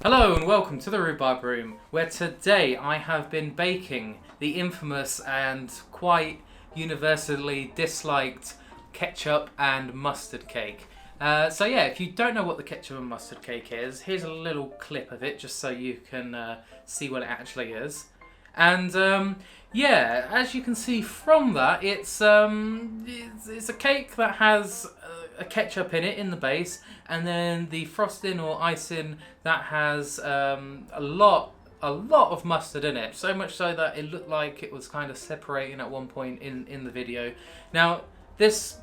Hello and welcome to the Rhubarb Room, where today I have been baking the infamous and quite universally disliked ketchup and mustard cake. So yeah, if you don't know what the ketchup and mustard cake is, here's a little clip of it just so you can see what it actually is. And yeah, as you can see from that, it's a cake that has a ketchup in it in the base, and then the frosting or icing that has a lot of mustard in it. So much so that it looked like it was kind of separating at one point in the video. Now this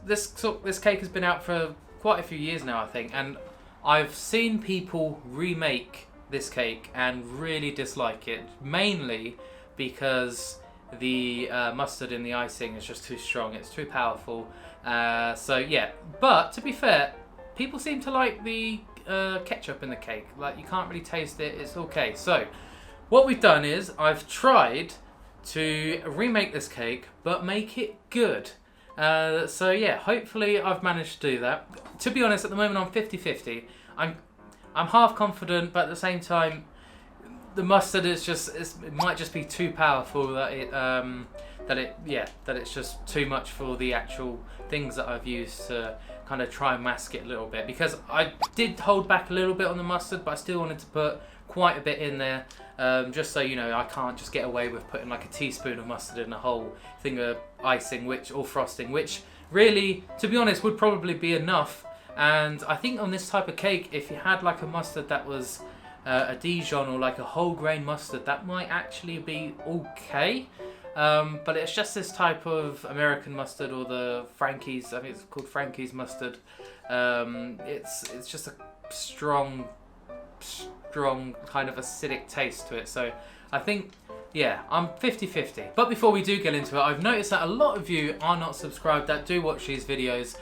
cake has been out for quite a few years now, I think, and I've seen people remake this cake and really dislike it, mainly because the mustard in the icing is just too strong, it's too powerful. So yeah, but to be fair, people seem to like the ketchup in the cake. Like, you can't really taste it, it's okay. So what we've done is I've tried to remake this cake but make it good. So yeah, hopefully I've managed to do that. To be honest, at the moment I'm 50-50. I'm half confident, but at the same time the mustard is it might just be too powerful that it's just too much for the actual things that I've used to kind of try and mask it a little bit, because I did hold back a little bit on the mustard, but I still wanted to put quite a bit in there, just so you know I can't just get away with putting like a teaspoon of mustard in a whole thing of icing or frosting, which really, to be honest, would probably be enough. And I think on this type of cake, if you had like a mustard that was a Dijon or like a whole grain mustard, that might actually be okay. But it's just this type of American mustard, or the Frankie's, I think it's called Frankie's mustard. It's just a strong kind of acidic taste to it. So I think, yeah, I'm 50-50. But before we do get into it, I've noticed that a lot of you are not subscribed that do watch these videos.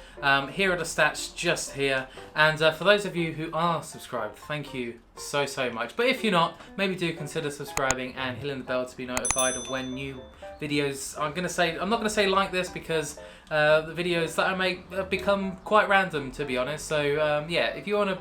Here are the stats just here. And for those of you who are subscribed, thank you so much. But if you're not, maybe do consider subscribing and hitting the bell to be notified of when new videos. I'm not gonna say like this, because the videos that I make have become quite random, to be honest. So yeah, if you want to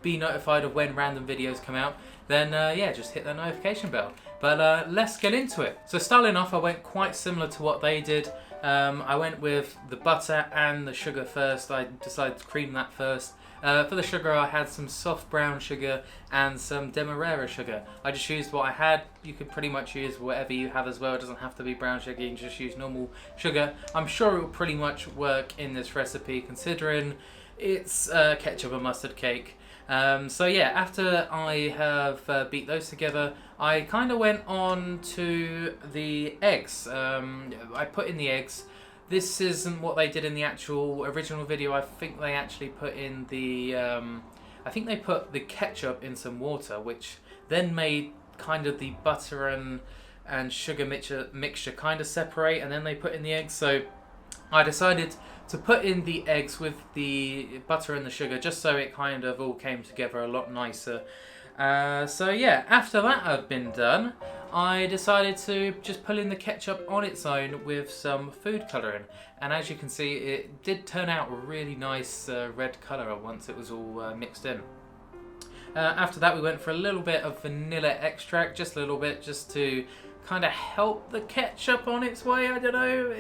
be notified of when random videos come out, then yeah, just hit that notification bell. But let's get into it. So starting off, I went quite similar to what they did. I went with the butter and the sugar first. I decided to cream that first. For the sugar, I had some soft brown sugar and some demerara sugar. I just used what I had. You could pretty much use whatever you have as well. It doesn't have to be brown sugar, you can just use normal sugar. I'm sure it will pretty much work in this recipe, considering it's ketchup and mustard cake. So yeah, after I have beat those together, I kind of went on to the eggs. I put in the eggs. This isn't what they did in the actual original video. I think they actually put in the, I think they put the ketchup in some water, which then made kind of the butter and sugar mixture kind of separate, and then they put in the eggs. So I decided to put in the eggs with the butter and the sugar, just so it kind of all came together a lot nicer. So yeah, after that had been done, I decided to just pull in the ketchup on its own with some food colouring. And as you can see, it did turn out a really nice red colour once it was all mixed in. After that, we went for a little bit of vanilla extract, just a little bit, just to kind of help the ketchup on its way. I don't know.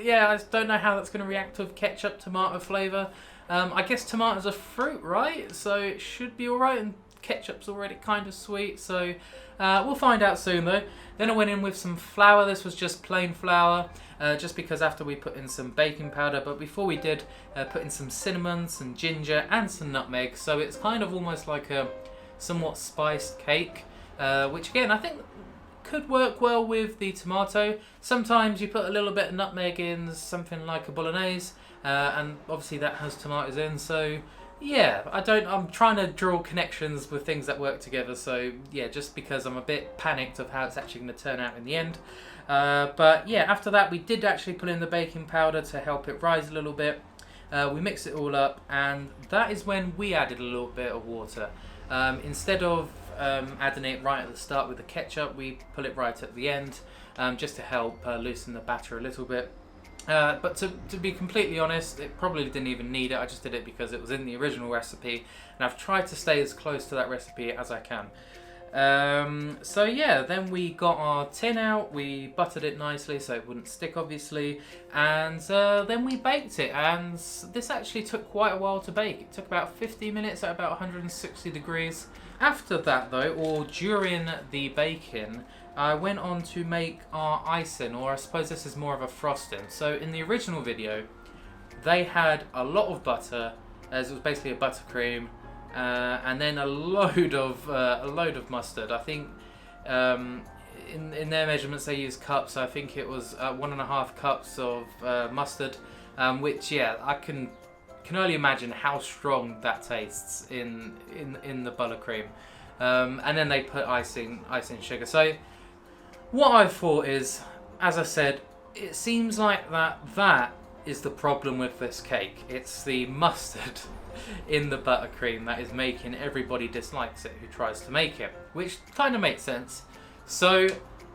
Yeah, I just don't know how that's going to react with ketchup tomato flavour. I guess tomatoes are fruit, right? So it should be alright, and ketchup's already kind of sweet. So we'll find out soon though. Then I went in with some flour. This was just plain flour, just because after we put in some baking powder. But before we did, put in some cinnamon, some ginger and some nutmeg. So it's kind of almost like a somewhat spiced cake, which again I think could work well with the tomato. Sometimes you put a little bit of nutmeg in something like a bolognese, and obviously that has tomatoes in. So yeah, I'm trying to draw connections with things that work together. So yeah, just because I'm a bit panicked of how it's actually going to turn out in the end. But yeah, after that we did actually put in the baking powder to help it rise a little bit. We mixed it all up, and that is when we added a little bit of water. Instead of adding it right at the start with the ketchup, we put it right at the end, just to help loosen the batter a little bit. But to be completely honest, it probably didn't even need it. I just did it because it was in the original recipe, and I've tried to stay as close to that recipe as I can. So yeah, then we got our tin out, we buttered it nicely so it wouldn't stick obviously, and then we baked it, and this actually took quite a while to bake. It took about 50 minutes at about 160 degrees. After that though, or during the baking, I went on to make our icing, or I suppose this is more of a frosting. So in the original video, they had a lot of butter, as it was basically a buttercream, and then a load of mustard. I think in their measurements they used cups. I think it was 1.5 cups of mustard, which yeah, I can only imagine how strong that tastes in the buttercream. And then they put icing sugar. So what I thought is, as I said, it seems like that is the problem with this cake. It's the mustard in the buttercream that is making everybody dislikes it who tries to make it, which kind of makes sense. So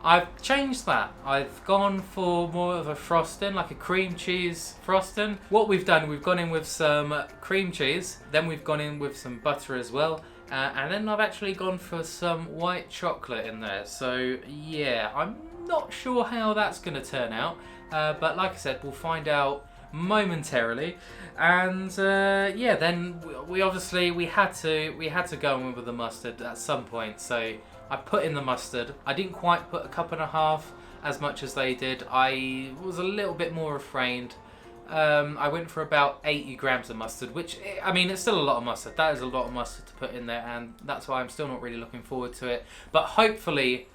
I've changed that. I've gone for more of a frosting, like a cream cheese frosting. What we've done, we've gone in with some cream cheese, then we've gone in with some butter as well, and then I've actually gone for some white chocolate in there. So yeah, I'm not sure how that's going to turn out, but like I said, we'll find out momentarily. And yeah, then we had to go in with the mustard at some point. So I put in the mustard. I didn't quite put 1.5 cups as much as they did. I was a little bit more refrained. I went for about 80 grams of mustard, which, I mean, it's still a lot of mustard. That is a lot of mustard to put in there, and that's why I'm still not really looking forward to it. But hopefully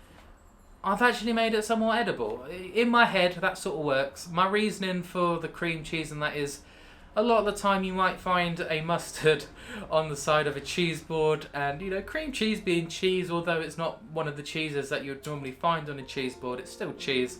I've actually made it somewhat edible. In my head, that sort of works. My reasoning for the cream cheese and that is, a lot of the time you might find a mustard on the side of a cheese board, and you know, cream cheese being cheese, although it's not one of the cheeses that you'd normally find on a cheese board, it's still cheese.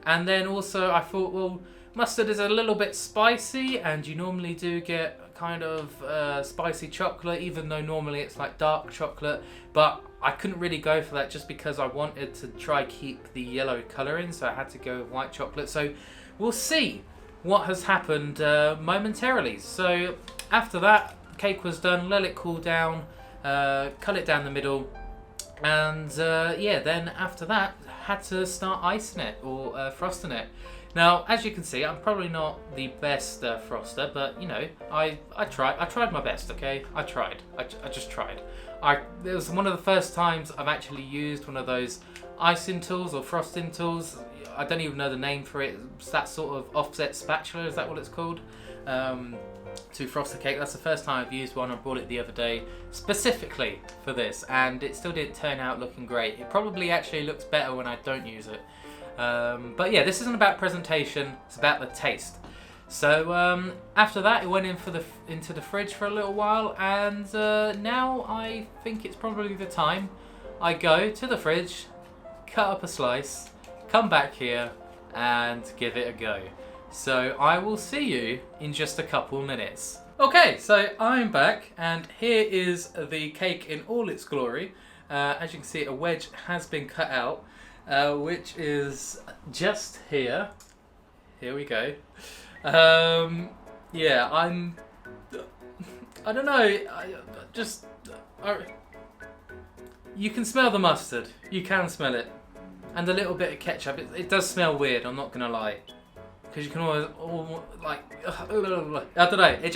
And then also I thought, well, mustard is a little bit spicy, and you normally do get kind of spicy chocolate, even though normally it's like dark chocolate, but I couldn't really go for that just because I wanted to try keep the yellow colour in, so I had to go with white chocolate. So we'll see what has happened momentarily. So after that, cake was done, let it cool down, cut it down the middle, and yeah, then after that had to start icing it, or frosting it. Now, as you can see, I'm probably not the best froster, but you know, I tried my best. Okay, I just tried. It was one of the first times I've actually used one of those icing tools or frosting tools. I don't even know the name for it. It's that sort of offset spatula, is that what it's called? To frost the cake. That's the first time I've used one. I bought it the other day specifically for this, and it still didn't turn out looking great. It probably actually looks better when I don't use it. But yeah, this isn't about presentation, it's about the taste. So after that, it went into the fridge for a little while, and now I think it's probably the time I go to the fridge, cut up a slice, come back here and give it a go. So I will see you in just a couple minutes. Okay, so I'm back, and here is the cake in all its glory. As you can see, a wedge has been cut out, which is just here. Here we go. Yeah, I don't know, you can smell the mustard. You can smell it. And a little bit of ketchup. It does smell weird, I'm not gonna lie, because you can always like, I don't know. It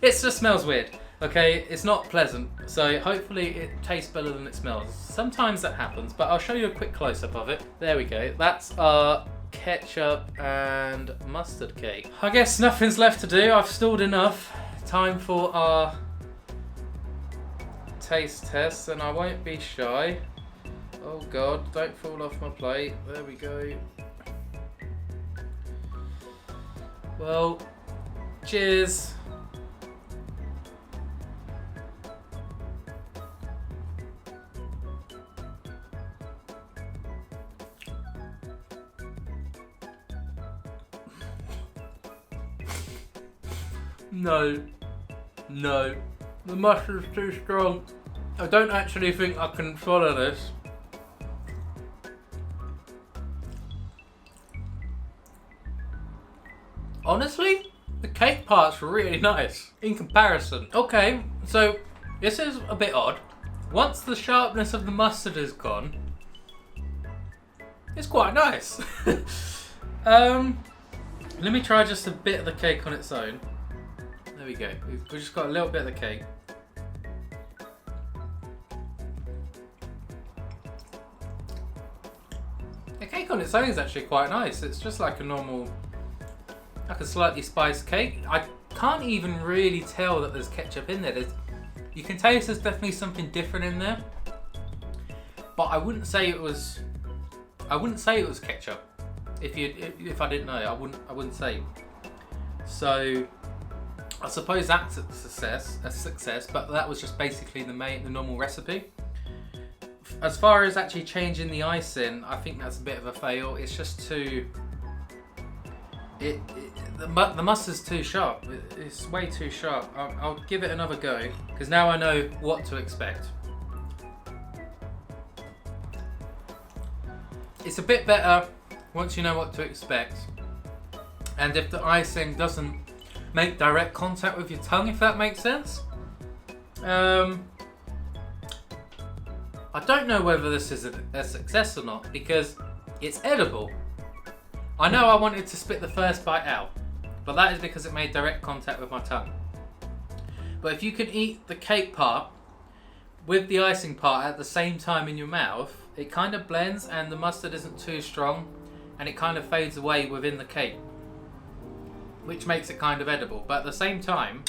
just smells weird. Okay, it's not pleasant. So hopefully it tastes better than it smells. Sometimes that happens, but I'll show you a quick close-up of it. There we go. That's our ketchup and mustard cake. I guess nothing's left to do. I've stalled enough. Time for our taste test, and I won't be shy. Oh God, don't fall off my plate. There we go. Well, cheers. No, the mustard's too strong. I don't actually think I can swallow this. honestly, the cake part's really nice in comparison. Okay, so this is a bit odd. Once the sharpness of the mustard is gone, it's quite nice. Let me try just a bit of the cake on its own. There we go. We've just got a little bit of the cake. The cake on its own is actually quite nice. It's just like a normal, like a slightly spiced cake. I can't even really tell that there's ketchup in there. You can taste there's definitely something different in there, but I wouldn't say it was ketchup. If I didn't know, I wouldn't say. So I suppose that's a success. But that was just basically the normal recipe. As far as actually changing the icing, I think that's a bit of a fail. It's just too. The mustard's too sharp. It's way too sharp. I'll give it another go because now I know what to expect. It's a bit better once you know what to expect, and if the icing doesn't make direct contact with your tongue, if that makes sense. I don't know whether this is a success or not because it's edible. I know I wanted to spit the first bite out, but that is because it made direct contact with my tongue. But if you can eat the cake part with the icing part at the same time in your mouth, it kind of blends and the mustard isn't too strong and it kind of fades away within the cake, which makes it kind of edible. But at the same time,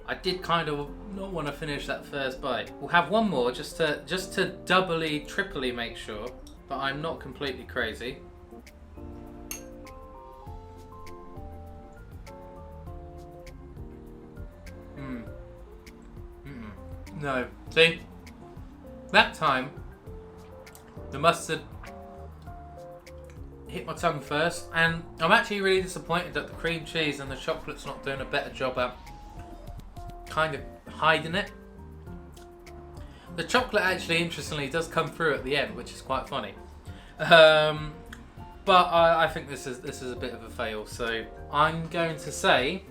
I did kind of not want to finish that first bite. We'll have one more just to doubly, triply make sure, but I'm not completely crazy. No. See? That time, the mustard hit my tongue first, and I'm actually really disappointed that the cream cheese and the chocolate's not doing a better job at kind of hiding it. The chocolate actually, interestingly, does come through at the end, which is quite funny. But I think this is a bit of a fail, so I'm going to say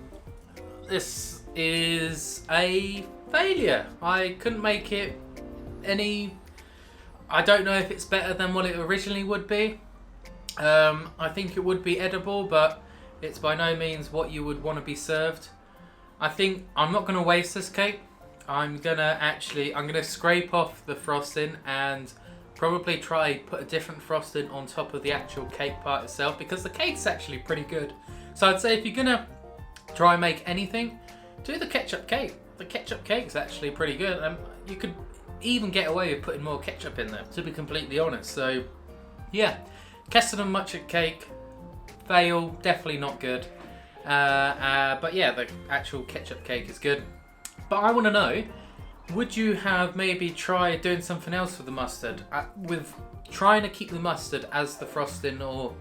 this is a failure. I couldn't make it any. I don't know if it's better than what it originally would be. I think it would be edible, but it's by no means what you would want to be served. I think I'm not going to waste this cake. I'm gonna scrape off the frosting and probably try put a different frosting on top of the actual cake part itself, because the cake's actually pretty good. So I'd say if you're gonna try and make anything, do the ketchup cake. The ketchup cake's actually pretty good. You could even get away with putting more ketchup in there, to be completely honest. So yeah, Kesselman Mustard cake, fail, definitely not good. But yeah, the actual ketchup cake is good. But I want to know, would you have maybe tried doing something else with the mustard? With trying to keep the mustard as the frosting or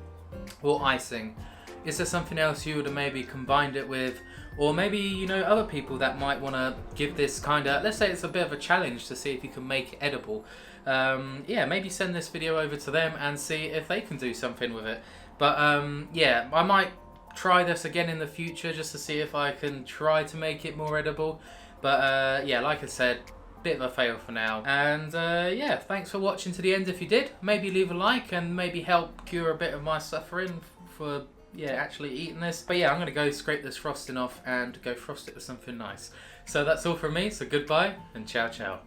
icing? Is there something else you would have maybe combined it with? Or maybe, you know, other people that might want to give this kind of, let's say it's a bit of a challenge to see if you can make it edible. Yeah, maybe send this video over to them and see if they can do something with it. But yeah, I might try this again in the future just to see if I can try to make it more edible. But yeah, like I said, bit of a fail for now. And yeah, thanks for watching to the end. If you did, maybe leave a like and maybe help cure a bit of my suffering for actually eating this. But yeah, I'm gonna go scrape this frosting off and go frost it with something nice. So that's all from me, so goodbye and ciao ciao.